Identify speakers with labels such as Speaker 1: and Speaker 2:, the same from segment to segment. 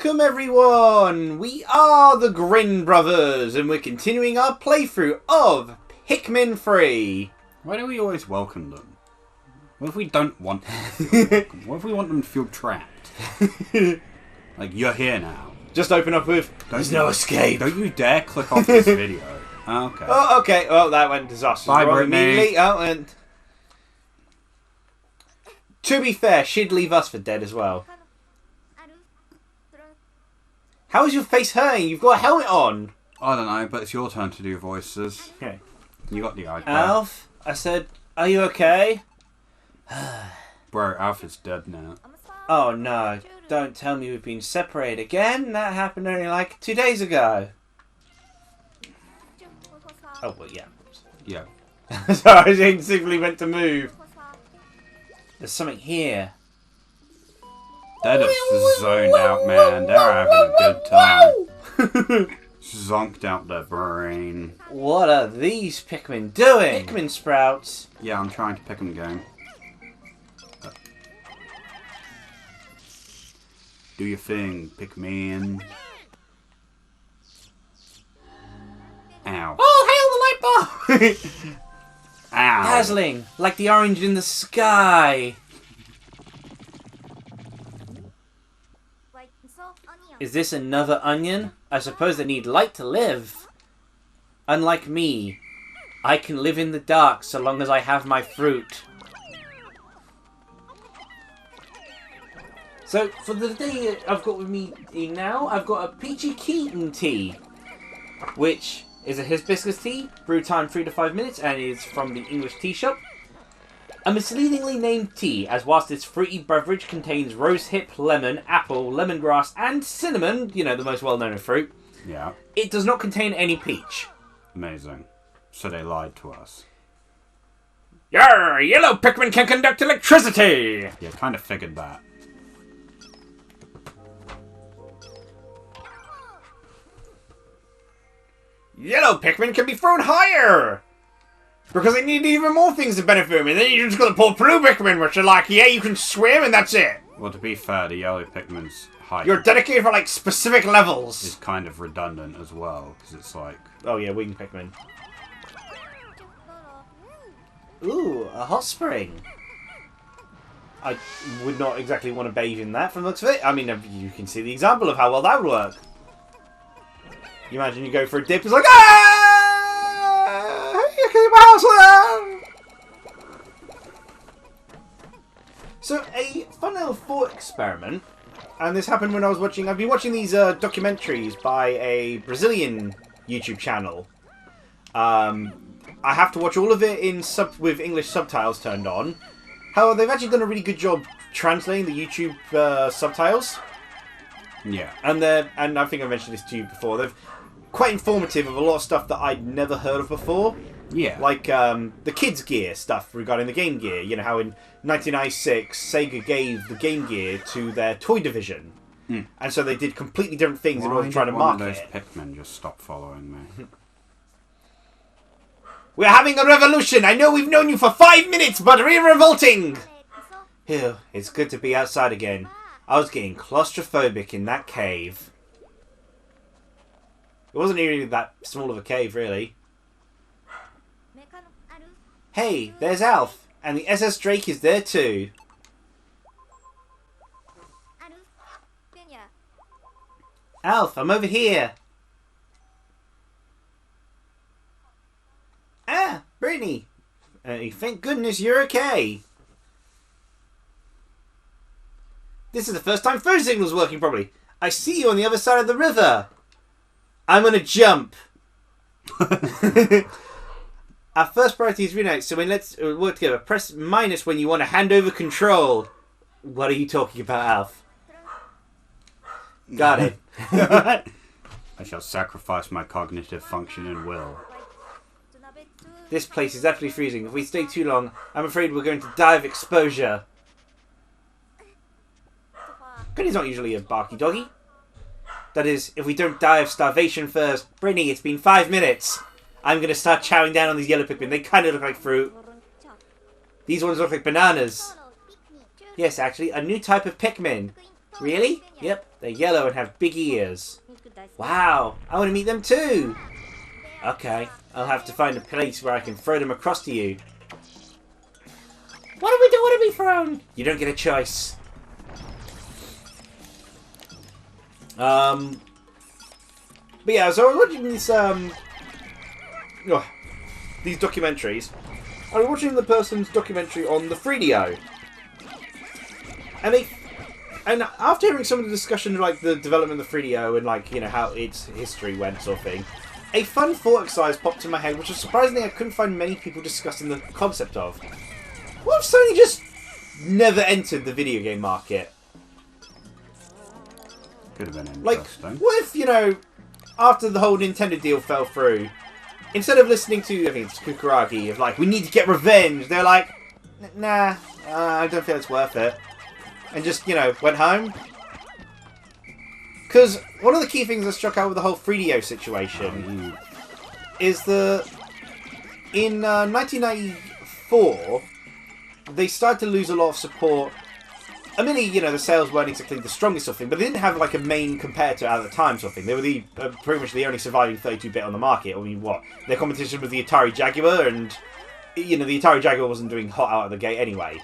Speaker 1: Welcome everyone! We are the Grin Brothers and we're continuing our playthrough of Pikmin 3.
Speaker 2: Why do we always welcome them? What if we don't want them to feel welcome? What if we want them to feel trapped? Like, you're here now.
Speaker 1: Just open up with, there's no escape.
Speaker 2: Don't you dare click off this video. Okay.
Speaker 1: Oh, okay. Oh, that went disastrously
Speaker 2: Bye,
Speaker 1: wrong
Speaker 2: Brittany.
Speaker 1: immediately. Oh, and... To be fair, she'd leave us for dead as well. How is your face hurting? You've got a helmet on.
Speaker 2: I don't know, but it's your turn to do voices.
Speaker 1: Okay.
Speaker 2: You got the idea.
Speaker 1: Alph, I said, are you okay?
Speaker 2: Bro, Alph is dead now.
Speaker 1: Oh no, don't tell me we've been separated again. That happened only like 2 days ago. Oh, well, yeah.
Speaker 2: Yeah.
Speaker 1: Sorry, I didn't simply meant to move. There's something here.
Speaker 2: They're just zoned out, man. They're having a good time. Zonked out their brain.
Speaker 1: What are these Pikmin doing? Pikmin sprouts.
Speaker 2: Yeah, I'm trying to pick them game. Do your thing, Pikmin. Ow.
Speaker 1: Oh, hail the light bulb!
Speaker 2: Ow.
Speaker 1: Dazzling, like the orange in the sky. Is this another onion? I suppose they need light to live. Unlike me, I can live in the dark so long as I have my fruit. So, for the day I've got with me now, I've got a Peachy Keaton tea, which is a hibiscus tea, brew time 3 to 5 minutes, and is from the English tea shop. A misleadingly named tea, as whilst its fruity beverage contains rosehip, lemon, apple, lemongrass, and cinnamon, you know, the most well-known of fruit,
Speaker 2: Yeah.
Speaker 1: it does not contain any peach.
Speaker 2: Amazing. So they lied to us.
Speaker 1: Yarr! Yellow Pikmin can conduct electricity!
Speaker 2: Yeah, kind of figured that.
Speaker 1: Yellow Pikmin can be thrown higher! Because they need even more things to benefit them, and then you just got the poor blue Pikmin, which are like, yeah, you can swim and that's it.
Speaker 2: Well, to be fair, the yellow Pikmin's height
Speaker 1: You're dedicated for, like, specific levels.
Speaker 2: is kind of redundant as well, because it's like...
Speaker 1: Oh, yeah, winged Pikmin. Ooh, a hot spring. I would not exactly want to bathe in that from the looks of it. I mean, you can see the example of how well that would work. You imagine you go for a dip, it's like, ah! You keep my house down! So, a fun little thought experiment, and this happened when I was watching, I've been watching these documentaries by a Brazilian YouTube channel. I have to watch all of it in with English subtitles turned on. However, they've actually done a really good job translating the YouTube subtitles.
Speaker 2: Yeah.
Speaker 1: And I think I mentioned this to you before. They're quite informative of a lot of stuff that I'd never heard of before.
Speaker 2: Yeah.
Speaker 1: Like the kids' gear stuff regarding the Game Gear. You know how in 1996 Sega gave the Game Gear to their toy division.
Speaker 2: Mm.
Speaker 1: And so they did completely different things in
Speaker 2: Why
Speaker 1: order to try to
Speaker 2: did one of
Speaker 1: market
Speaker 2: those
Speaker 1: it.
Speaker 2: Pikmin just stop following me?
Speaker 1: We're having a revolution! I know we've known you for 5 minutes, but we're revolting! Phew, it's good to be outside again. I was getting claustrophobic in that cave. It wasn't really that small of a cave, really. Hey, there's Alph, and the SS Drake is there too. Alph, I'm over here. Ah, Brittany. Thank goodness you're okay. This is the first time phone signal's working properly. I see you on the other side of the river. I'm gonna jump. Our first priority is reunite, so let's work together. Press minus when you want to hand over control. What are you talking about, Alph? Got it.
Speaker 2: I shall sacrifice my cognitive function and will.
Speaker 1: This place is absolutely freezing. If we stay too long, I'm afraid we're going to die of exposure. Brittany's not usually a barky doggy. That is, if we don't die of starvation first. Brittany, it's been 5 minutes. I'm going to start chowing down on these yellow Pikmin. They kind of look like fruit. These ones look like bananas. Yes, actually, a new type of Pikmin. Really? Yep, they're yellow and have big ears. Wow, I want to meet them too. Okay, I'll have to find a place where I can throw them across to you. What do we do want to be thrown? You don't get a choice. But yeah, so I was watching these documentaries. I was watching the person's documentary on the 3DO. And after hearing some of the discussion of like the development of the 3DO and like, you know, how its history went sort of thing, a fun thought exercise popped in my head, which was surprisingly I couldn't find many people discussing the concept of. What if Sony just never entered the video game market?
Speaker 2: Could have been interesting.
Speaker 1: Like, what if, you know, after the whole Nintendo deal fell through, instead of listening to, I think it's Kukuragi, of like, we need to get revenge, they're like, nah, I don't feel it's worth it. And just, you know, went home. Because one of the key things that struck out with the whole 3DO situation is that in 1994, they started to lose a lot of support. I mean, you know, the sales weren't exactly the strongest sort of thing, but they didn't have like a main competitor at the time sort of thing. They were pretty much the only surviving 32-bit on the market. I mean, what? Their competition was the Atari Jaguar, and, you know, the Atari Jaguar wasn't doing hot out of the gate anyway.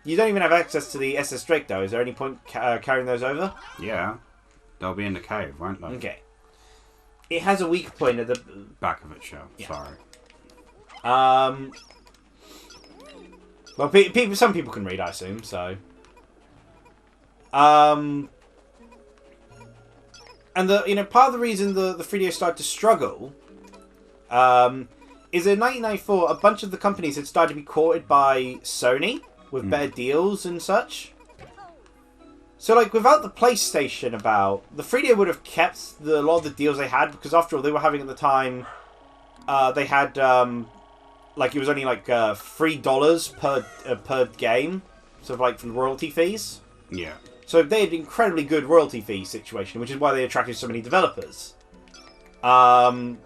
Speaker 1: You don't even have access to the SS Drake, though. Is there any point carrying those over?
Speaker 2: Yeah. They'll be in the cave, won't they?
Speaker 1: Okay. It has a weak point at the
Speaker 2: back of its shell. Yeah.
Speaker 1: Sorry. Well, some people can read, I assume, so. And part of the reason the 3DO started to struggle, is in 1994, a bunch of the companies had started to be courted by Sony with better deals and such. So, like, without the PlayStation about, the 3DO would have kept a lot of the deals they had, because after all, they were having at the time, they had, like, it was only, like, $3 per game, sort of, like, from royalty fees.
Speaker 2: Yeah.
Speaker 1: So they had an incredibly good royalty fee situation, which is why they attracted so many developers. But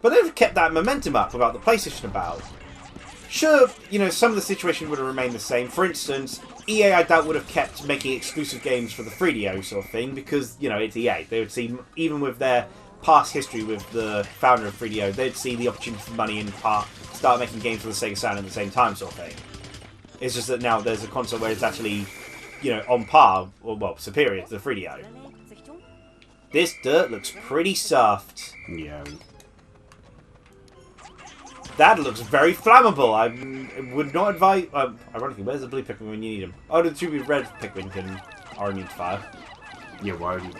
Speaker 1: they've kept that momentum up without the PlayStation about. Sure, you know, some of the situation would have remained the same. For instance, EA, I doubt, would have kept making exclusive games for the 3DO sort of thing, because, you know, it's EA. They would see, even with their past history with the founder of 3DO, they'd see the opportunity for money and start making games for the Sega Saturn at the same time sort of thing. It's just that now there's a console where it's actually, you know, on par, or, well, superior to the 3DO. This dirt looks pretty soft.
Speaker 2: Yeah.
Speaker 1: That looks very flammable. I would not advise... ironically, where's the blue Pikmin when you need them? Oh, the two red Pikmin are immune to fire.
Speaker 2: Yeah, why would you...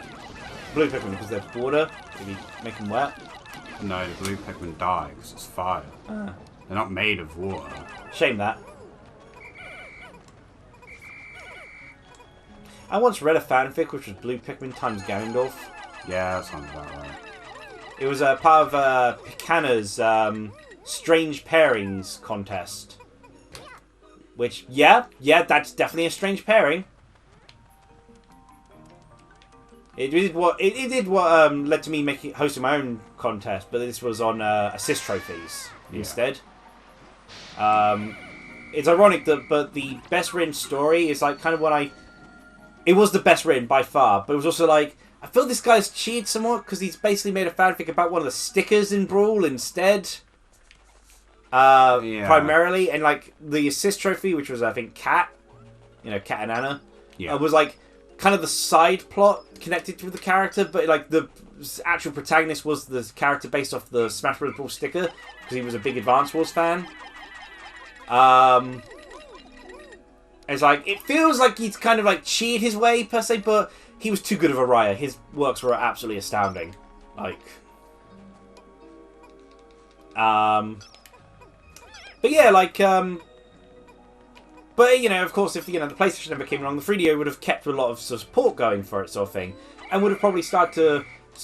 Speaker 1: Blue Pikmin, because they're water. If you make them wet.
Speaker 2: No, the blue Pikmin die because it's fire.
Speaker 1: Ah.
Speaker 2: They're not made of water.
Speaker 1: Shame that. I once read a fanfic which was Blue Pikmin times Ganondorf.
Speaker 2: Yeah, that sounds about right.
Speaker 1: It was a part of Picana's Strange Pairings contest. Which, yeah, that's definitely a strange pairing. It did what led to me hosting my own contest, but this was on assist trophies instead. It's ironic but the best written story is like kind of what it was the best written by far, but it was also like, I feel this guy's cheated somewhat because he's basically made a fanfic about one of the stickers in Brawl instead. Primarily, and like the assist trophy, which was I think Cat and Anna, was like kind of the side plot connected to the character, but like the actual protagonist was the character based off the Smash Bros. Brawl sticker because he was a big Advance Wars fan. It's like, it feels like he's kind of like cheated his way per se, but he was too good of a writer. His works were absolutely astounding. Like, but yeah, like, but you know, of course, if the PlayStation never came along, the 3DO would have kept a lot of support going for it, sort of thing, and would have probably start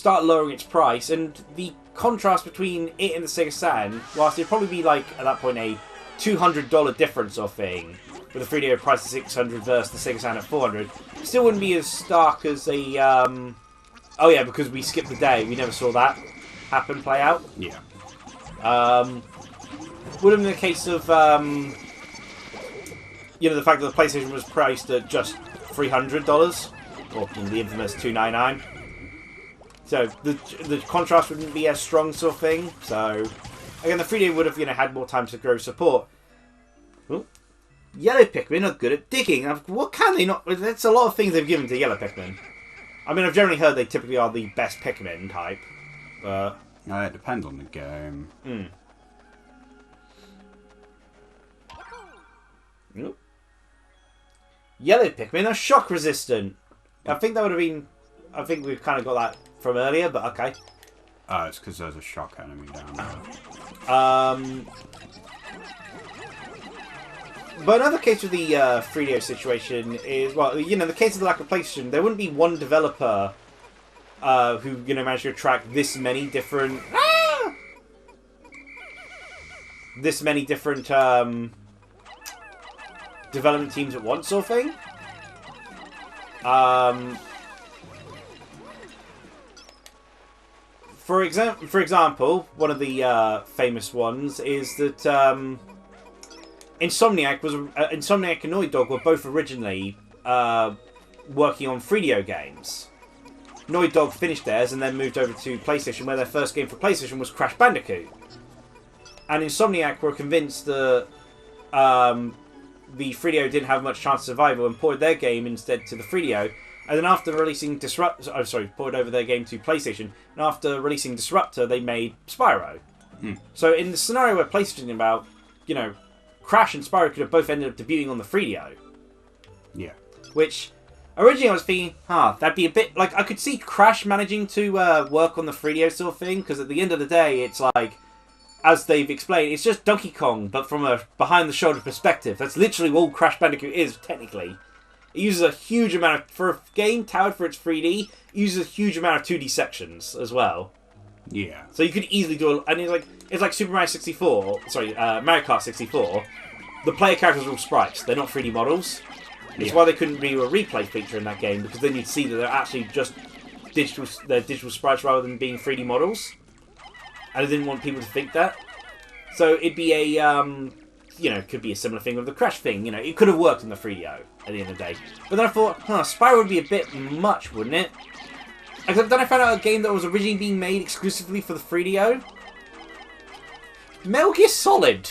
Speaker 1: lowering its price. And the contrast between it and the Sega Saturn, whilst it'd probably be like at that point a $200 difference or thing, with the 3DO price at $600 versus the Sega Saturn at $400, still wouldn't be as stark as a. Oh yeah, because we skipped the day, we never saw that play out.
Speaker 2: Yeah.
Speaker 1: Would have been a case of you know, the fact that the PlayStation was priced at just $300, or the infamous $299. So the contrast wouldn't be as strong, sort of thing. So again, the 3D would have, you know, had more time to grow support. Ooh. Yellow Pikmin are good at digging. What can they not? That's a lot of things they've given to yellow Pikmin. I mean, I've generally heard they typically are the best Pikmin type, but...
Speaker 2: It depends on the game.
Speaker 1: Nope. Yellow Pikmin are shock resistant. I think that would have been... I think we've kind of got that from earlier, but okay.
Speaker 2: Oh, it's because there's a shock enemy down there.
Speaker 1: But another case with the 3DO situation is, well, you know, the case of the lack of PlayStation, there wouldn't be one developer who, you know, managed to attract this many different... this many different development teams at once, sort of thing. For example, one of the famous ones is that Insomniac and Naughty Dog were both originally working on 3DO games. Naughty Dog finished theirs and then moved over to PlayStation, where their first game for PlayStation was Crash Bandicoot. And Insomniac were convinced that the 3DO didn't have much chance of survival and ported their game instead to the 3DO. And then after releasing ported over their game to PlayStation. And after releasing Disruptor, they made Spyro. So in the scenario where PlayStation about, you know, Crash and Spyro could have both ended up debuting on the 3DO.
Speaker 2: Yeah.
Speaker 1: Which, originally I was thinking, that'd be a bit... Like, I could see Crash managing to work on the 3DO sort of thing, because at the end of the day, it's like, as they've explained, it's just Donkey Kong, but from a behind-the-shoulder perspective. That's literally all Crash Bandicoot is, technically. It uses a huge amount of... For a game touted for its 3D, it uses a huge amount of 2D sections as well.
Speaker 2: Yeah.
Speaker 1: So you could easily do... And it's like Super Mario 64... Sorry, Mario Kart 64... The player characters are all sprites. They're not 3D models. It's why they couldn't do a replay feature in that game, because then you'd see that they're actually just digital sprites rather than being 3D models. And I didn't want people to think that. So it'd be a, you know, could be a similar thing with the Crash thing. You know, it could have worked in the 3DO at the end of the day. But then I thought, Spyro would be a bit much, wouldn't it? Except then I found out a game that was originally being made exclusively for the 3DO. Metal Gear Solid.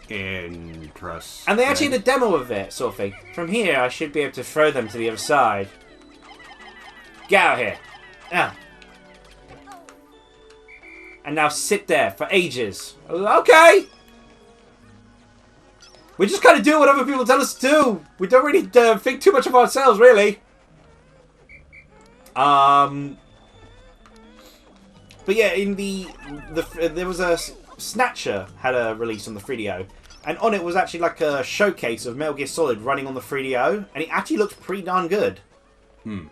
Speaker 2: Interesting.
Speaker 1: And they actually had a demo of it, sort of thing. From here, I should be able to throw them to the other side. Get out of here. Ah. And now sit there for ages. Okay! We just kind of do what other people tell us to do. We don't really think too much of ourselves, really. But yeah, in there was a... Snatcher had a release on the 3DO, and on it was actually like a showcase of Metal Gear Solid running on the 3DO, and it actually looked pretty darn good. Maybe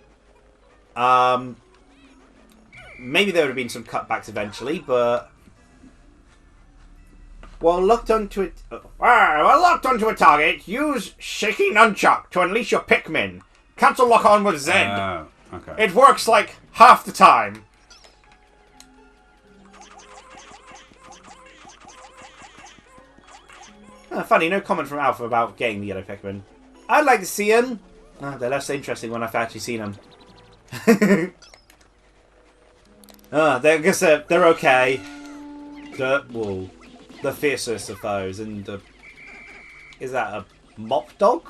Speaker 1: there would have been some cutbacks eventually, but while locked onto a target, use shaky nunchuck to unleash your Pikmin. Cancel lock on with Z.
Speaker 2: Okay.
Speaker 1: It works like half the time. Funny, no comment from Alpha about getting the yellow Pikmin. I'd like to see them. They're less interesting when I've actually seen them. I guess they're okay. Dirt Wool. The fiercest of those. And is that a mop dog?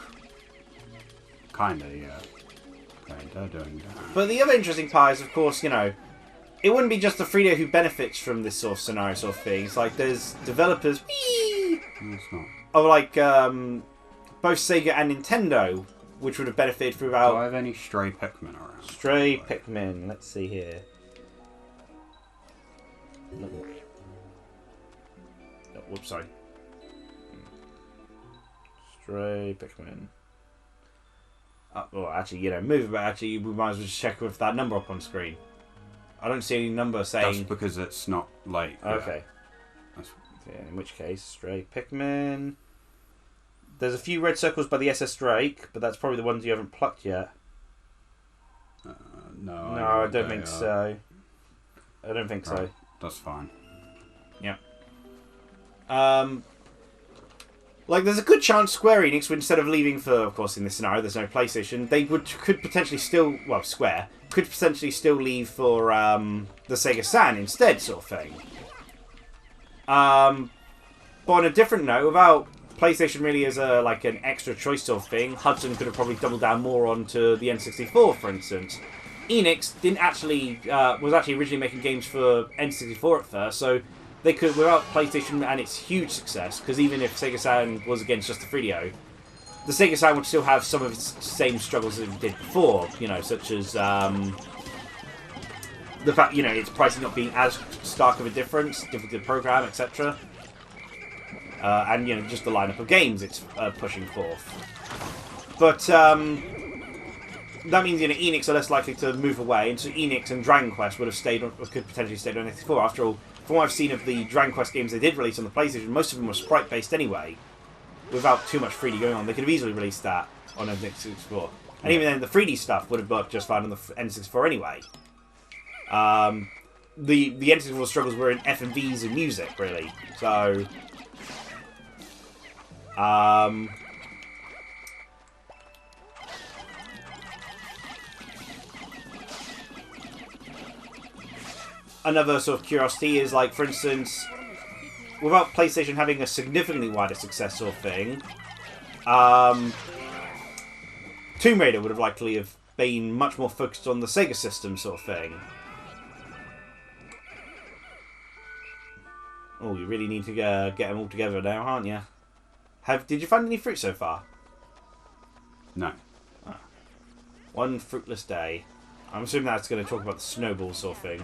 Speaker 2: Kinda, yeah. They're doing that.
Speaker 1: But the other interesting part is, of course, you know, it wouldn't be just the 3DO who benefits from this sort of scenario sort of thing. It's like there's developers...
Speaker 2: It's not.
Speaker 1: Of like both Sega and Nintendo, which would have benefited throughout.
Speaker 2: Do I have any stray Pikmin around?
Speaker 1: Stray Pikmin. Let's see here. Oh, whoops, sorry. Stray Pikmin. Well, actually, you know, move about. Actually, we might as well just check with that number up on screen. I don't see any number saying.
Speaker 2: That's because it's not like.
Speaker 1: Okay. Yeah, in which case, Stray Pikmin. There's a few red circles by the SS Drake, but that's probably the ones you haven't plucked yet.
Speaker 2: No,
Speaker 1: I don't think so. I don't think so.
Speaker 2: That's fine.
Speaker 1: Yeah. Like, there's a good chance Square Enix, instead of leaving for, of course, in this scenario, there's no PlayStation, they could potentially still, well, Square, could potentially still leave for the Sega Saturn instead, sort of thing. But on a different note, without PlayStation really as like an extra choice sort of thing, Hudson could have probably doubled down more onto the N64, for instance. Enix didn't actually, was actually originally making games for N64 at first, so they could, without PlayStation and its huge success, because even if Sega Saturn was against just the 3DO, the Sega Saturn would still have some of its same struggles that it did before, you know, such as the fact, you know, its pricing not being as stark of a difference, difficult to program, etc. And, you know, just the lineup of games it's pushing forth. But that means, you know, Enix are less likely to move away, and so Enix and Dragon Quest would have stayed on, or could potentially stayed on N64. After all, from what I've seen of the Dragon Quest games they did release on the PlayStation, most of them were sprite-based anyway, without too much 3D going on. They could have easily released that on N64. And even then, the 3D stuff would have worked just fine on the N64 anyway. The N64 struggles were in FMVs and music, really. So... another sort of curiosity is, like, for instance, without PlayStation having a significantly wider success sort of thing, Tomb Raider would have likely have been much more focused on the Sega system sort of thing. Oh, you really need to get them all together now, aren't you? Did you find any fruit so far?
Speaker 2: No.
Speaker 1: Ah. One fruitless day. I'm assuming that's going to talk about the snowball sort of thing.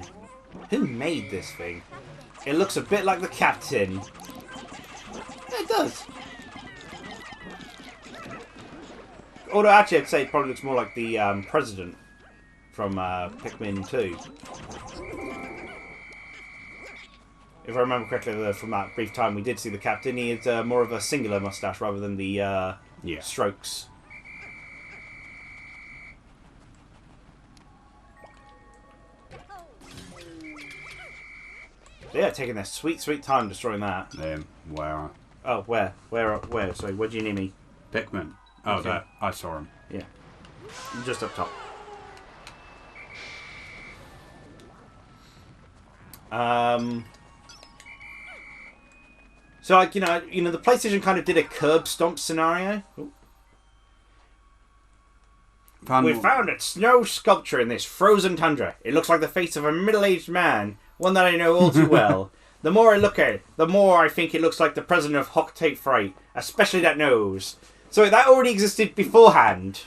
Speaker 1: Who made this thing? It looks a bit like the captain. Yeah, it does. Although actually I'd say it probably looks more like the president from Pikmin 2. If I remember correctly from that brief time we did see the captain, he had more of a singular mustache rather than the strokes. Yeah, taking their sweet, sweet time destroying that.
Speaker 2: Where?
Speaker 1: Oh, where? Where? Sorry, where do you need me?
Speaker 2: Pikmin. Oh,
Speaker 1: okay.
Speaker 2: that. I saw him.
Speaker 1: Yeah. Just up top. So, like, you know, the PlayStation kind of did a curb stomp scenario. Ooh. We found a snow sculpture in this frozen tundra. It looks like the face of a middle-aged man, one that I know all too well. The more I look at it, the more I think it looks like the president of Hock Tate Freight, especially that nose. So that already existed beforehand.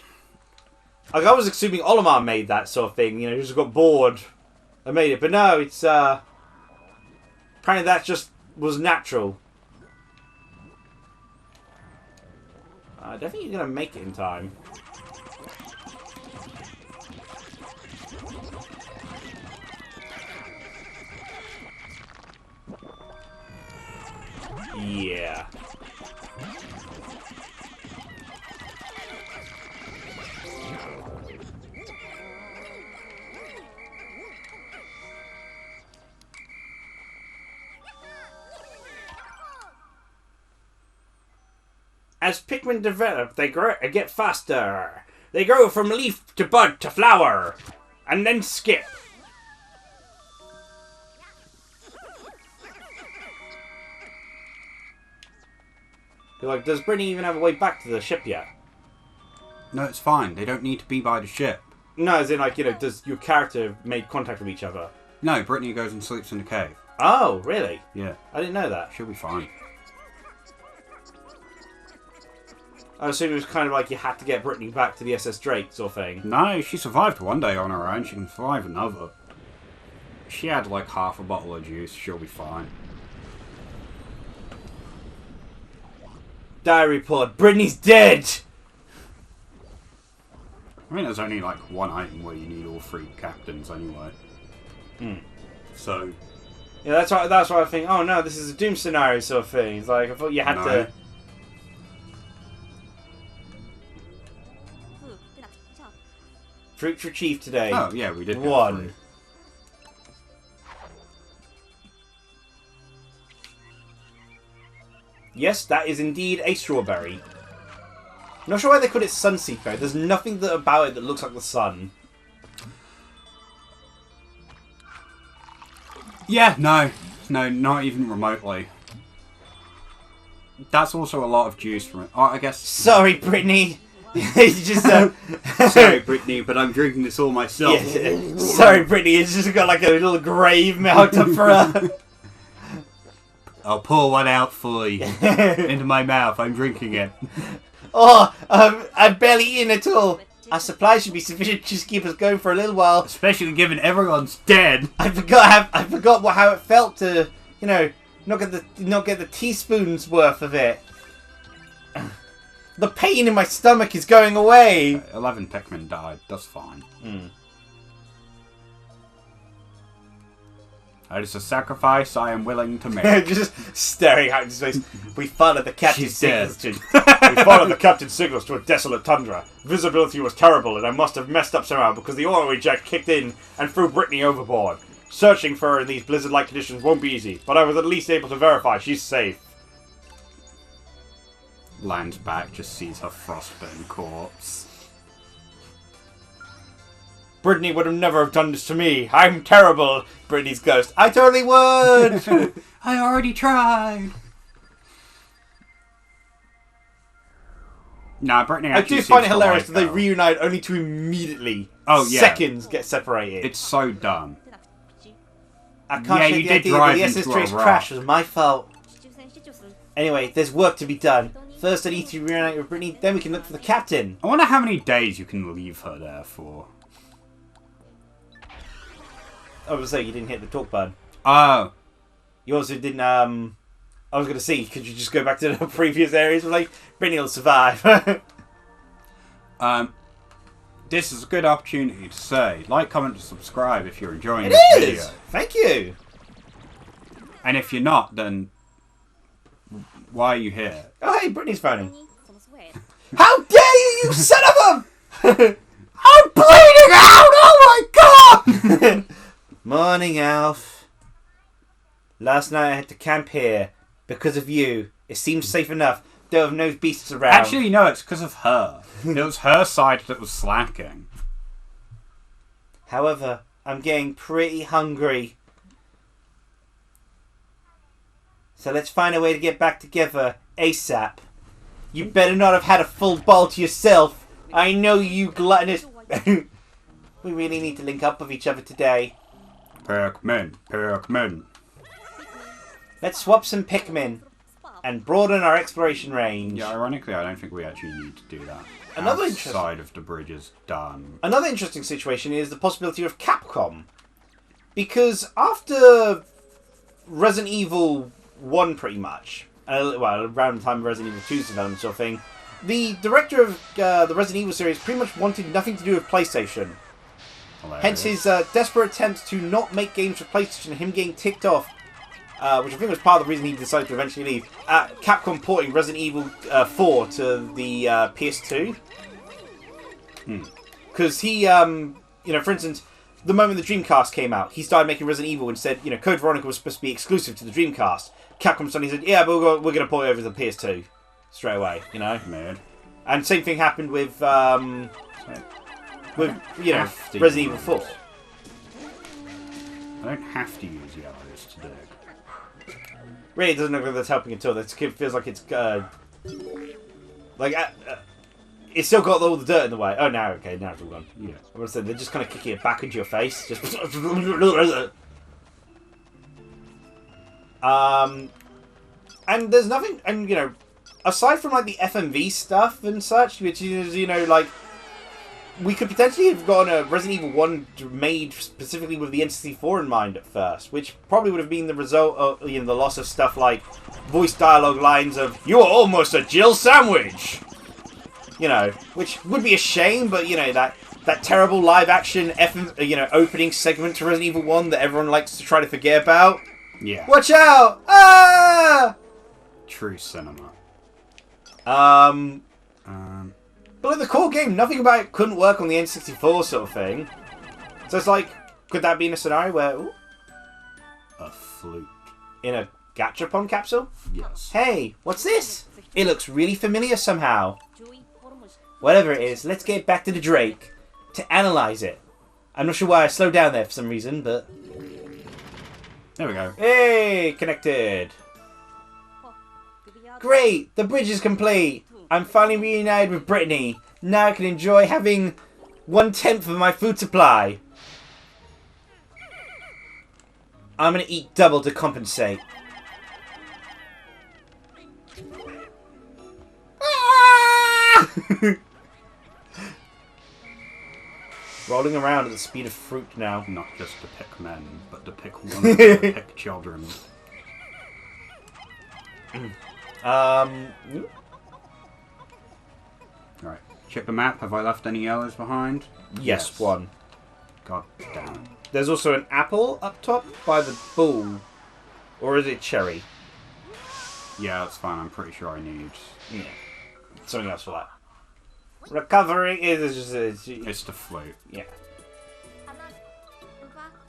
Speaker 1: Like, I was assuming Olimar made that sort of thing, you know, he just got bored and made it. But no, it's, apparently that just was natural. I don't think you're going to make it in time. Yeah. As Pikmin develop, they grow and get faster. They grow from leaf to bud to flower, and then skip. You're like, does Brittany even have a way back to the ship yet?
Speaker 2: No, it's fine. They don't need to be by the ship.
Speaker 1: No, as in, like, you know, does your character make contact with each other?
Speaker 2: No, Brittany goes and sleeps in the cave.
Speaker 1: Oh, really?
Speaker 2: Yeah.
Speaker 1: I didn't know that.
Speaker 2: She'll be fine.
Speaker 1: I assume it was kind of like you had to get Brittany back to the SS Drake sort of thing.
Speaker 2: No, she survived one day on her own. She can survive another. She had like half a bottle of juice. She'll be fine.
Speaker 1: Diary report. Brittany's dead!
Speaker 2: I mean, there's only like one item where you need all three captains anyway.
Speaker 1: Hmm.
Speaker 2: So...
Speaker 1: Yeah, that's why I think, oh no, this is a Doom scenario sort of thing. It's like, I thought you had to... Fruits retrieved today.
Speaker 2: Oh, yeah, we did.
Speaker 1: One. Yes, that is indeed a strawberry. I'm not sure why they call it Sunseeker. There's nothing about it that looks like the sun.
Speaker 2: Yeah, no, not even remotely. That's also a lot of juice from it. Oh, I guess.
Speaker 1: Sorry, Brittany. It's just
Speaker 2: sorry, Brittany, but I'm drinking this all myself.
Speaker 1: Yeah. Sorry, Brittany. It's just got like a little grave marked up for her.
Speaker 2: I'll pour one out for you into my mouth. I'm drinking it.
Speaker 1: Oh, I've barely eaten at all. Our supply should be sufficient to just keep us going for a little while.
Speaker 2: Especially given everyone's dead.
Speaker 1: I forgot how it felt to, you know, not get the teaspoon's worth of it. The pain in my stomach is going away.
Speaker 2: 11 Pikmin died. That's fine. That is a sacrifice I am willing to make.
Speaker 1: Just staring out into space. We followed the captain's signals to a desolate tundra. Visibility was terrible, and I must have messed up somehow because the oil reject kicked in and threw Brittany overboard. Searching for her in these blizzard-like conditions won't be easy, but I was at least able to verify she's safe.
Speaker 2: Lands back, just sees her frostbitten corpse.
Speaker 1: Brittany would have never have done this to me. I'm terrible. Brittany's ghost. I totally would.
Speaker 2: I already tried. Nah, Brittany actually
Speaker 1: I do find it hilarious that they reunite only to immediately, seconds, get separated.
Speaker 2: It's so dumb.
Speaker 1: I can't shake the idea that the SS3's crash was my fault. Anyway, there's work to be done. First I need to reunite with Brittany, then we can look for the captain.
Speaker 2: I wonder how many days you can leave her there for.
Speaker 1: I was going to say, you didn't hit the talk button.
Speaker 2: Oh.
Speaker 1: You also didn't, I was going to see, could you just go back to the previous areas? Like, Brittany will survive.
Speaker 2: This is a good opportunity to say, like, comment, and subscribe if you're enjoying
Speaker 1: this
Speaker 2: video.
Speaker 1: Thank you!
Speaker 2: And if you're not, then why are you here?
Speaker 1: Oh, hey, Brittany's phoning. How dare you, you son of a... I'm bleeding out! Oh my god! Morning, Alf. Last night I had to camp here. Because of you. It seems safe enough. There are no beasts around.
Speaker 2: Actually, no, it's because of her. It was her side that was slacking.
Speaker 1: However, I'm getting pretty hungry. So let's find a way to get back together ASAP. You better not have had a full bowl to yourself. I know you gluttonous... We really need to link up with each other today.
Speaker 2: Pikmin.
Speaker 1: Let's swap some Pikmin and broaden our exploration range.
Speaker 2: Yeah, ironically, I don't think we actually need to do that.
Speaker 1: Another
Speaker 2: side of the bridge is done.
Speaker 1: Another interesting situation is the possibility of Capcom. Because after Resident Evil 1, pretty much, well, around the time of Resident Evil 2's development sort of thing, the director of the Resident Evil series pretty much wanted nothing to do with PlayStation.
Speaker 2: Hilarious.
Speaker 1: Hence his desperate attempts to not make games for PlayStation and him getting ticked off, which I think was part of the reason he decided to eventually leave, Capcom porting Resident Evil 4 to the PS2. Because he, you know, for instance, the moment the Dreamcast came out, he started making Resident Evil and said, you know, Code Veronica was supposed to be exclusive to the Dreamcast. Capcom suddenly said, yeah, but we're going to port it over to the PS2 straight away, you know?
Speaker 2: Mad.
Speaker 1: And same thing happened with you know, Resident Evil 4.
Speaker 2: I don't have to use yellows to dig.
Speaker 1: Really, it doesn't look like that's helping at all. It feels like it's like it's still got all the dirt in the way. Oh, now okay, now it's all gone.
Speaker 2: Yeah.
Speaker 1: I want to say they're just kind of kicking it back into your face. Just and there's nothing, and you know, aside from like the FMV stuff and such, which is, you know, like, we could potentially have gotten a Resident Evil 1 made specifically with the N64 in mind at first, which probably would have been the result of, you know, the loss of stuff like voice dialogue lines of "You are almost a Jill sandwich," you know, which would be a shame, but you know, that terrible live action opening segment to Resident Evil 1 that everyone likes to try to forget about.
Speaker 2: Yeah.
Speaker 1: Watch out! Ah!
Speaker 2: True cinema.
Speaker 1: But like the core game, nothing about it couldn't work on the N64 sort of thing. So it's like, could that be in a scenario where... Ooh,
Speaker 2: a flute.
Speaker 1: In a Gachapon capsule?
Speaker 2: Yes.
Speaker 1: Hey, what's this? It looks really familiar somehow. Whatever it is, let's get back to the Drake to analyze it. I'm not sure why I slowed down there for some reason, but...
Speaker 2: There we go.
Speaker 1: Hey, connected. Great, the bridge is complete. I'm finally reunited with Brittany. Now I can enjoy having 1/10 of my food supply. I'm gonna eat double to compensate. Ah! Rolling around at the speed of fruit now.
Speaker 2: Not just to pick men, but to pick women, to pick children. Right. Check the map. Have I left any yellows behind?
Speaker 1: Yes, one.
Speaker 2: God damn.
Speaker 1: There's also an apple up top by the bull. Or is it cherry?
Speaker 2: Yeah, that's fine. I'm pretty sure I need...
Speaker 1: Yeah. Something else for that. Recovery is...
Speaker 2: It's the flute.
Speaker 1: Yeah.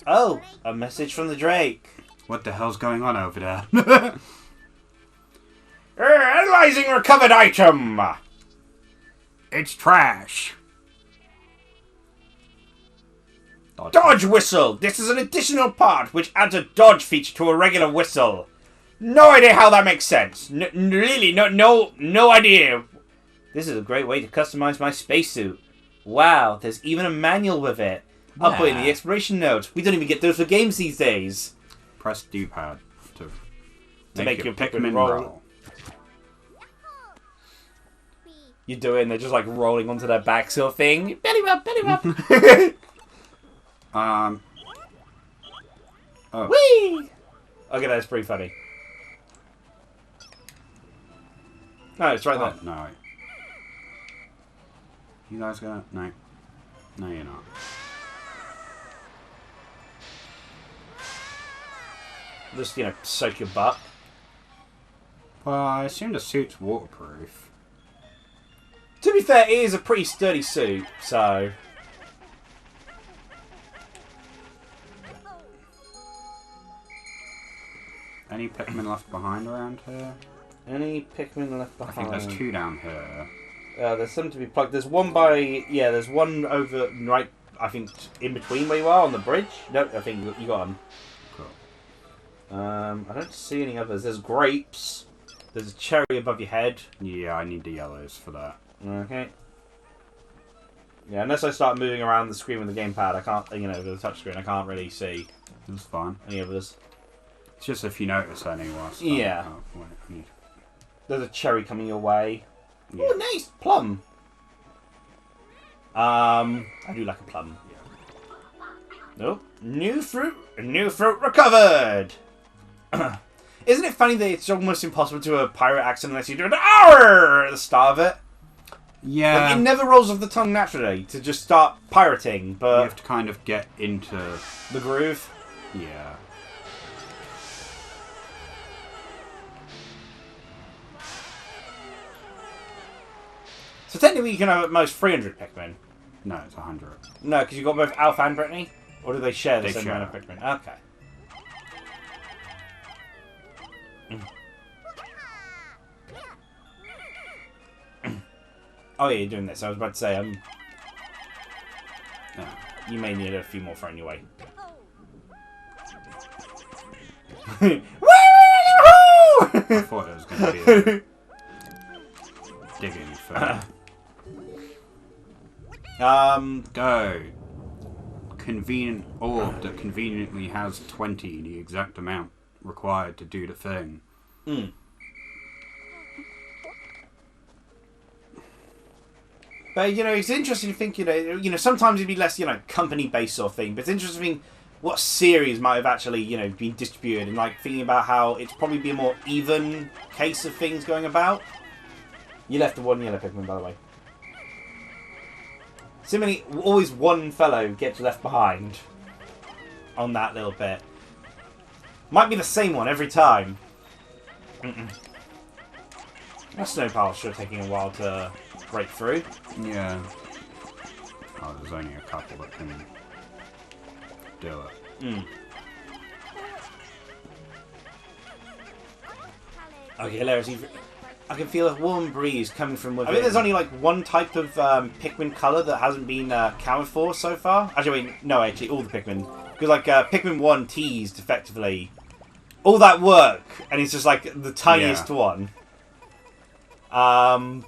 Speaker 1: Oh, a message from the Drake.
Speaker 2: What the hell's going on over there?
Speaker 1: Analyzing recovered item.
Speaker 2: It's trash.
Speaker 1: Dodge whistle. This is an additional part which adds a dodge feature to a regular whistle. No idea how that makes sense. Really, no idea. This is a great way to customize my spacesuit. Wow, there's even a manual with it. I'll put in the exploration notes. We don't even get those for games these days.
Speaker 2: Press D-pad to
Speaker 1: make your Pikmin
Speaker 2: roll.
Speaker 1: roll. You do it and they're just like rolling onto their back sort of thing. Belly rub, belly rub.
Speaker 2: Oh.
Speaker 1: Whee! Okay, that's pretty funny. No, it's right there.
Speaker 2: No. You guys gonna... No. No, you're not.
Speaker 1: Just, soak your butt.
Speaker 2: Well, I assume the suit's waterproof.
Speaker 1: To be fair, it is a pretty sturdy suit, so...
Speaker 2: Any Pikmin left behind around here?
Speaker 1: Any Pikmin left behind?
Speaker 2: I think there's two down here.
Speaker 1: There's some to be plugged. There's one by... Yeah, there's one over... Right, I think, in between where you are on the bridge. No, I think you got them.
Speaker 2: Cool.
Speaker 1: I don't see any others. There's grapes. There's a cherry above your head.
Speaker 2: Yeah, I need the yellows for that.
Speaker 1: Okay. Yeah, unless I start moving around the screen with the gamepad, I can't, with the touchscreen, I can't really see
Speaker 2: That's fine.
Speaker 1: any others.
Speaker 2: It's just if you notice any whilst...
Speaker 1: Yeah.
Speaker 2: Oh, wait, I need...
Speaker 1: There's a cherry coming your way.
Speaker 2: Yeah.
Speaker 1: Oh, nice! Plum! I do like a plum. Nope. New fruit recovered! Isn't it funny that it's almost impossible to do a pirate accent unless you do an hour at the start of it?
Speaker 2: Yeah.
Speaker 1: Like, it never rolls off the tongue naturally to just start pirating, but...
Speaker 2: You have to kind of get into...
Speaker 1: the groove?
Speaker 2: Yeah.
Speaker 1: So technically you can have at most 300 Pikmin.
Speaker 2: No, it's 100.
Speaker 1: No, because you've got both Alpha and Brittany? Or do they share the
Speaker 2: They
Speaker 1: same
Speaker 2: share.
Speaker 1: amount of Pikmin? Okay. Oh yeah, you're doing this. I was about to say,
Speaker 2: Yeah.
Speaker 1: you may need a few more thrown your way.
Speaker 2: I thought it was going to be digging for... Go. Convenient orb that conveniently has 20, the exact amount required to do the thing.
Speaker 1: Mm. But, it's interesting to think, sometimes it'd be less, company-based sort of thing, but it's interesting to think what series might have actually, been distributed, and, thinking about how it's probably be a more even case of things going about. You left the one yellow Pikmin, by the way. Similarly, always one fellow gets left behind on that little bit. Might be the same one every time. That snow pile's sure taking a while to break through.
Speaker 2: Yeah. Oh, there's only a couple that can do it.
Speaker 1: Okay, hilarious. I can feel a warm breeze coming from within. I think there's only like one type of Pikmin colour that hasn't been accounted for so far. Actually, wait, no, actually, all the Pikmin. Because like Pikmin 1 teased effectively all that work, and it's just like the tiniest one. I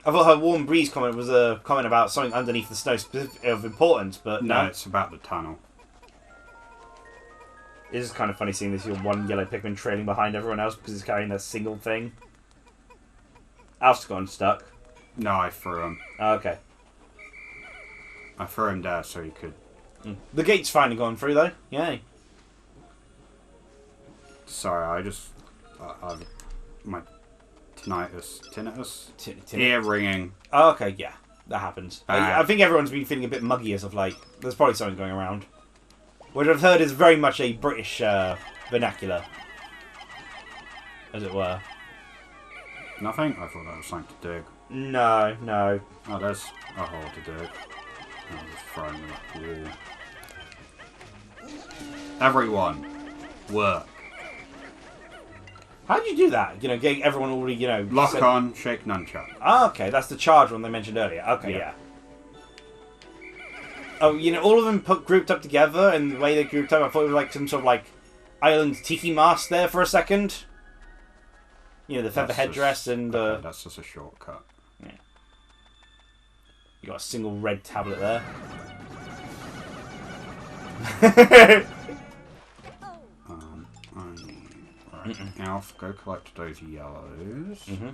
Speaker 1: thought her warm breeze comment was a comment about something underneath the snow of importance, but no.
Speaker 2: No, it's about the tunnel.
Speaker 1: It is kind of funny seeing this one yellow Pikmin trailing behind everyone else because it's carrying that single thing. Alph's gone stuck.
Speaker 2: No, I threw him.
Speaker 1: Oh, okay.
Speaker 2: I threw him there so he could...
Speaker 1: The gate's finally gone through, though. Yay.
Speaker 2: Sorry, I just... my tinnitus?
Speaker 1: Tin
Speaker 2: Ear ringing.
Speaker 1: Oh, okay, yeah. That happens. I think everyone's been feeling a bit muggy as of like... There's probably something going around. What I've heard is very much a British vernacular. As it were.
Speaker 2: Nothing? I thought that was something to dig.
Speaker 1: No, no.
Speaker 2: Oh, there's a hole to dig. I'm just throwing them at the wall. Everyone, work.
Speaker 1: How'd you do that? You know, getting everyone already, you know...
Speaker 2: Lock on, shake nunchuck.
Speaker 1: Oh, okay. That's the charge one they mentioned earlier. Okay, yeah. Oh, you know, all of them grouped up together, and the way they grouped up, I thought it was like some sort of like island tiki mask there for a second. You know, the feather headdress and...
Speaker 2: Okay, that's just a shortcut.
Speaker 1: Yeah. You got a single red tablet there.
Speaker 2: Right. Alph, go collect those yellows. I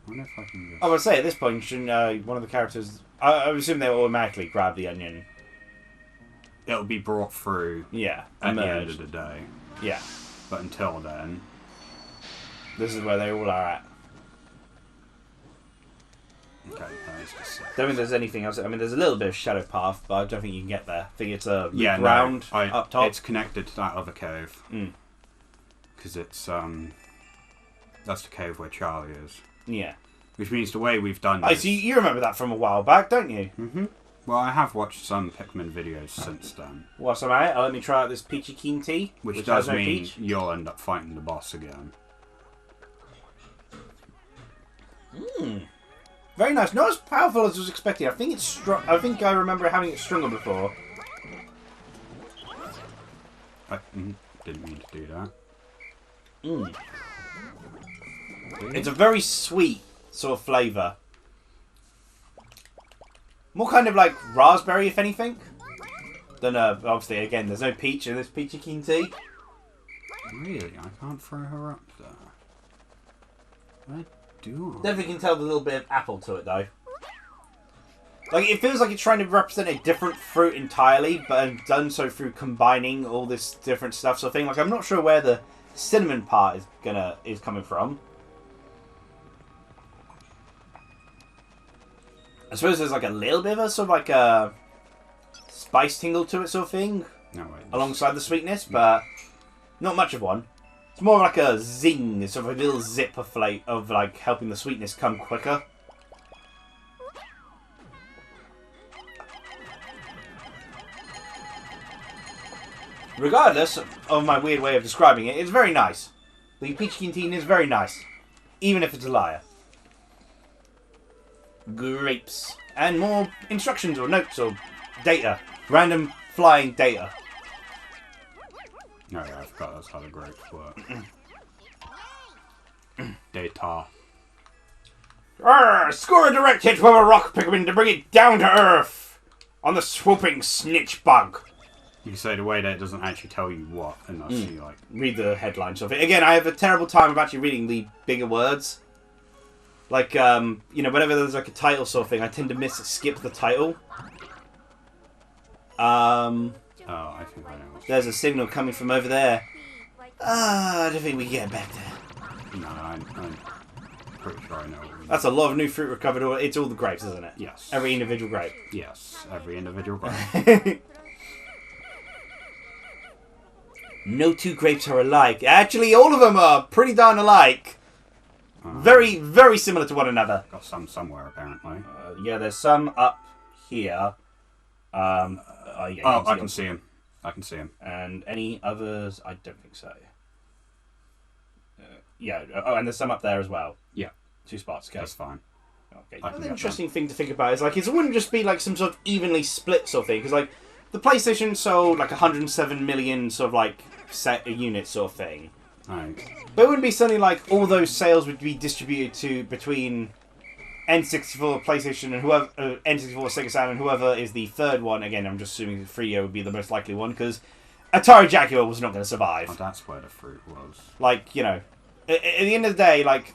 Speaker 2: wonder if I can just...
Speaker 1: I would say at this point, shouldn't one of the characters... I would assume they automatically grab the onion.
Speaker 2: It'll be brought through at the end of the day.
Speaker 1: Yeah.
Speaker 2: But until then...
Speaker 1: This is where they all are at.
Speaker 2: Okay, that is just sick.
Speaker 1: Don't think there's anything else. I mean, there's a little bit of shadow path, but I don't think you can get there. I think it's a ground up top.
Speaker 2: It's connected to that other cave. Because it's, that's the cave where Charlie is.
Speaker 1: Yeah.
Speaker 2: Which means the way we've done this...
Speaker 1: I see, you remember that from a while back, don't you?
Speaker 2: Well, I have watched some Pikmin videos since then.
Speaker 1: Well, so let me try out this Peachy Keen Tea.
Speaker 2: Which does mean you'll end up fighting the boss again.
Speaker 1: Very nice. Not as powerful as I was expecting. I think it's strong. I think I remember having it stronger before.
Speaker 2: I didn't mean to do that.
Speaker 1: It's a very sweet sort of flavour. More kind of like raspberry, if anything. Then, obviously, again, there's no peach in this Peachy Keen Tea.
Speaker 2: Really? I can't throw her up there. What do I?
Speaker 1: Definitely can tell the little bit of apple to it, though. Like, it feels like it's trying to represent a different fruit entirely, but done so through combining all this different stuff sort of thing. Like, I'm not sure where the cinnamon part is coming from. I suppose there's like a little bit of a sort of like a spice tingle to it sort of thing.
Speaker 2: No, wait,
Speaker 1: alongside the sweetness, but not much of one. It's more like a zing, sort of a little zip of like helping the sweetness come quicker. Regardless of my weird way of describing it, it's very nice. The Peachy Keen Tea is very nice, even if it's a liar. Grapes. And more instructions or notes or data. Random flying data.
Speaker 2: Oh yeah, I forgot that's how the grapes work. Data.
Speaker 1: Score a direct hit with a rock Pikmin to bring it down to earth on the swooping snitch bug.
Speaker 2: You can say the way that it doesn't actually tell you what, unless you like...
Speaker 1: Read the headlines of it. Again, I have a terrible time of actually reading the bigger words. Like, you know, whenever there's like a title sort of thing, I tend to skip the title.
Speaker 2: Oh, I think I know.
Speaker 1: There's a signal coming from over there. I don't think we can get back there.
Speaker 2: No, I'm pretty sure I know.
Speaker 1: That's a lot of new fruit recovered. It's all the grapes, isn't it?
Speaker 2: Yes.
Speaker 1: Every individual grape.
Speaker 2: Yes, every individual grape.
Speaker 1: No two grapes are alike. Actually, all of them are pretty darn alike. Very, very similar to one another.
Speaker 2: Got some somewhere, apparently.
Speaker 1: Yeah, there's some up here. Yeah,
Speaker 2: I can see him. I can see him.
Speaker 1: And any others? I don't think so. Yeah. Oh, and there's some up there as well.
Speaker 2: Yeah.
Speaker 1: 2 spots. Okay.
Speaker 2: That's fine.
Speaker 1: Okay.
Speaker 2: I can
Speaker 1: Another
Speaker 2: get
Speaker 1: interesting thing to think about is like it wouldn't just be like some sort of evenly split sort of thing because like the PlayStation sold like 107 million sort of like set units sort of thing.
Speaker 2: Right.
Speaker 1: But it wouldn't be something like all those sales would be distributed to between N64, PlayStation, and whoever N64, Sega Saturn, and whoever is the third one. Again, I'm just assuming 3DO would be the most likely one because Atari Jaguar was not going to survive.
Speaker 2: Oh, that's where the fruit was.
Speaker 1: Like, you know, at the end of the day, like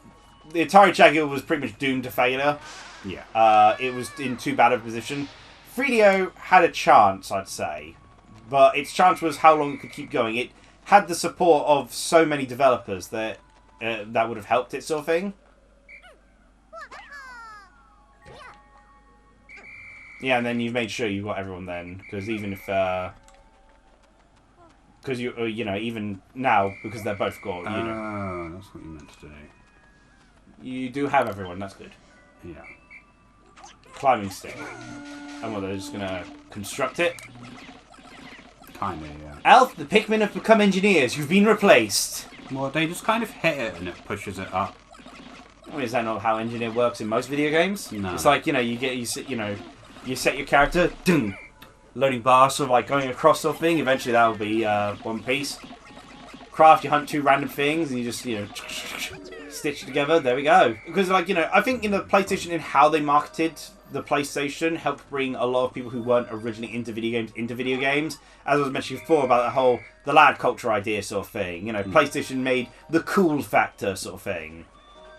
Speaker 1: the Atari Jaguar was pretty much doomed to failure.
Speaker 2: Yeah.
Speaker 1: It was in too bad a position. 3DO had a chance, I'd say, but its chance was how long it could keep going. It had the support of so many developers that that would have helped it, sort of thing. Yeah, and then you've made sure you've got everyone then, because even if, because you know, even now because they're both got, you know,
Speaker 2: Oh, that's what you meant to do.
Speaker 1: you do have everyone. That's good.
Speaker 2: Yeah.
Speaker 1: Climbing stick, and what they're just gonna construct it.
Speaker 2: Kinda, yeah.
Speaker 1: Alph, the Pikmin have become engineers. You've been replaced.
Speaker 2: Well, they just kind of hit it and it pushes it up.
Speaker 1: I mean, is that not how engineer works in most video games?
Speaker 2: No.
Speaker 1: It's like, you know, you set your character, ding, loading bar, sort of like going across sort of thing. Eventually that will be one piece. Craft, you hunt 2 random things and you just, you know, stitch it together. There we go. Because, like, you know, I think in the PlayStation and how they marketed the PlayStation helped bring a lot of people who weren't originally into video games. As I was mentioning before about the lad culture idea sort of thing. You know, PlayStation made the cool factor sort of thing.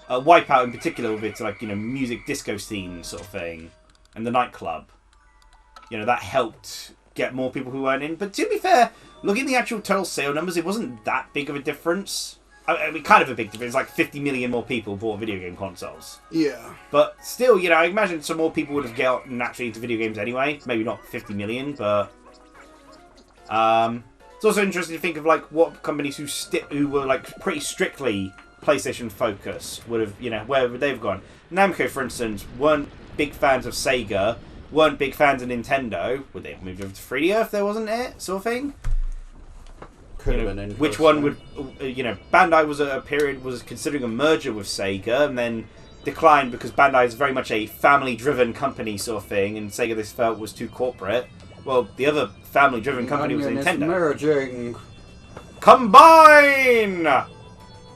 Speaker 1: Wipeout in particular with its, like, you know, music disco scene sort of thing. And the nightclub. You know, that helped get more people who weren't in. But to be fair, looking at the actual total sale numbers, it wasn't that big of a difference. I mean, kind of a big difference. Like 50 million more people bought video game consoles.
Speaker 2: Yeah.
Speaker 1: But still, you know, I imagine some more people would have gotten naturally into video games anyway. Maybe not 50 million, but... it's also interesting to think of, like, what companies who were, like, pretty strictly PlayStation focused would have, you know, where would they have gone? Namco, for instance, weren't big fans of Sega, weren't big fans of Nintendo. Would they have moved over to 3DO if there wasn't it, sort of thing?
Speaker 2: Could
Speaker 1: You
Speaker 2: have
Speaker 1: know,
Speaker 2: been interesting.
Speaker 1: which one would, you know, Bandai was considering a merger with Sega and then declined because Bandai is very much a family-driven company sort of thing, and Sega this felt was too corporate. Well, the other family-driven company was Nintendo.
Speaker 2: Is merging.
Speaker 1: Combine!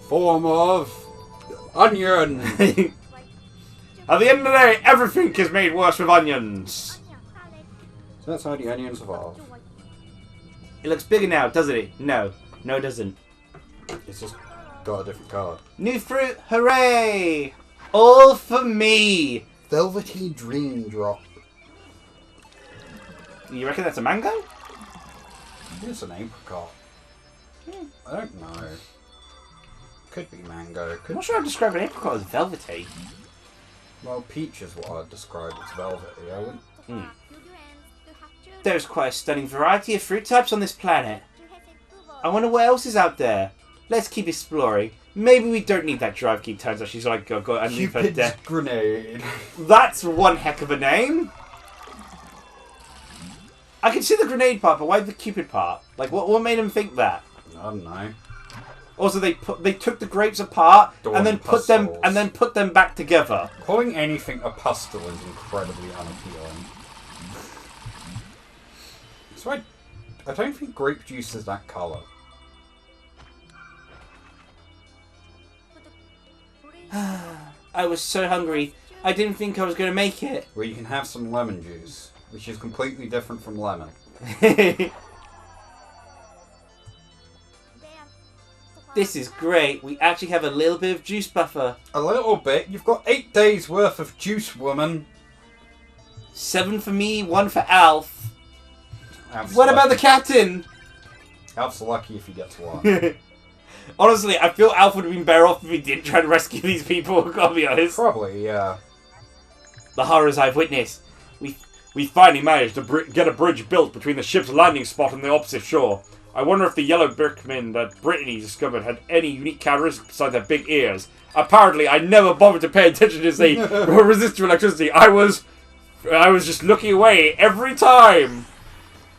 Speaker 2: Form of onion.
Speaker 1: At the end of the day, everything is made worse with onions.
Speaker 2: So that's how the onions evolve.
Speaker 1: It looks bigger now, doesn't it? No. No, it doesn't.
Speaker 2: It's just got a different card.
Speaker 1: New fruit, hooray! All for me!
Speaker 2: Velvety Dream Drop.
Speaker 1: You reckon that's a mango?
Speaker 2: It's an apricot. I don't know. Could be mango.
Speaker 1: I'm not sure I'd describe an apricot as velvety.
Speaker 2: Well, peach is what I'd describe as velvety, I wouldn't.
Speaker 1: There's quite a stunning variety of fruit types on this planet. I wonder what else is out there. Let's keep exploring. Maybe we don't need that drive key. Turns out she's like got underneath her
Speaker 2: Cupid's
Speaker 1: desk.
Speaker 2: grenade.
Speaker 1: That's one heck of a name. I can see the grenade part, but why the Cupid part? Like, what made him think that?
Speaker 2: I don't know.
Speaker 1: Also, they took the grapes apart
Speaker 2: Dawn
Speaker 1: and then put them back together.
Speaker 2: Calling anything a pastel is incredibly unappealing. So I don't think grape juice is that colour.
Speaker 1: I was so hungry, I didn't think I was going to make it.
Speaker 2: Well, you can have some lemon juice, which is completely different from lemon.
Speaker 1: This is great. We actually have a little bit of juice buffer.
Speaker 2: A little bit? You've got 8 days worth of juice, woman.
Speaker 1: 7 for me, 1 for Alph.
Speaker 2: Alph's
Speaker 1: What about the
Speaker 2: lucky.
Speaker 1: captain?
Speaker 2: Alph's lucky if he gets one.
Speaker 1: Honestly, I feel Alph would have been better off if he didn't try to rescue these people, gotta be honest.
Speaker 2: Probably, yeah.
Speaker 1: The horrors I've witnessed. We finally managed to get a bridge built between the ship's landing spot and the opposite shore. I wonder if the yellow Pikmin that Brittany discovered had any unique characteristics besides their big ears. Apparently, I never bothered to pay attention to say resist to electricity. I was just looking away every time.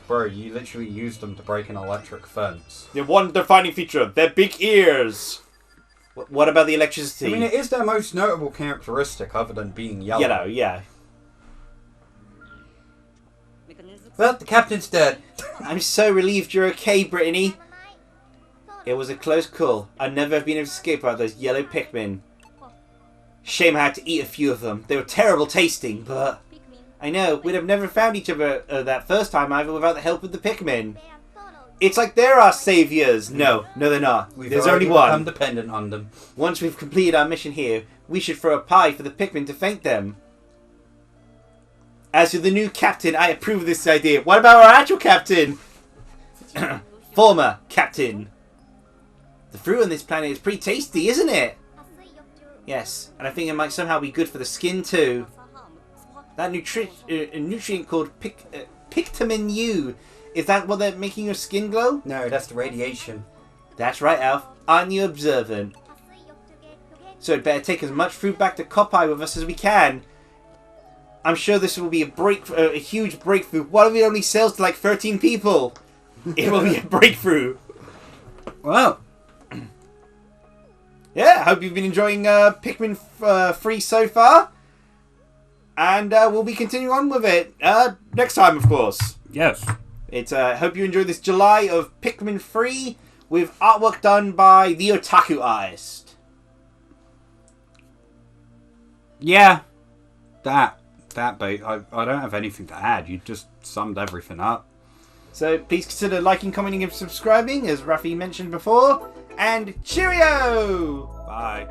Speaker 2: Bro, you literally used them to break an electric fence.
Speaker 1: The one defining feature, their big ears. What about the electricity?
Speaker 2: I mean, it is their most notable characteristic other than being yellow.
Speaker 1: Yellow, yeah.
Speaker 2: Well, the captain's dead.
Speaker 1: I'm so relieved you're okay, Brittany. It was a close call. I'd never have been able to escape out those yellow Pikmin. Shame I had to eat a few of them. They were terrible tasting, but... I know, we'd have never found each other that first time either without the help of the Pikmin. It's like they're our saviors. No, they're not. There's only one.
Speaker 2: Become dependent on them.
Speaker 1: Once we've completed our mission here, we should throw a pie for the Pikmin to thank them. As for the new captain, I approve of this idea. What about our actual captain? Former captain. The fruit on this planet is pretty tasty, isn't it? Yes, and I think it might somehow be good for the skin too. That nutrient called Pikmin U. Is that what they're making your skin glow?
Speaker 2: No, that's the radiation.
Speaker 1: That's right, Alf. Aren't you observant? So we'd better take as much fruit back to Kopai with us as we can. I'm sure this will be a huge breakthrough. What if it only sells to like 13 people? It will be a breakthrough.
Speaker 2: Well.
Speaker 1: Yeah, I hope you've been enjoying Pikmin 3 so far. And we'll be continuing on with it next time, of course.
Speaker 2: Yes.
Speaker 1: Hope you enjoyed this July of Pikmin 3 with artwork done by the Otaku artist.
Speaker 2: Yeah. That bit. I don't have anything to add. You just summed everything up.
Speaker 1: So please consider liking, commenting, and subscribing, as Rafi mentioned before. And cheerio!
Speaker 2: Bye.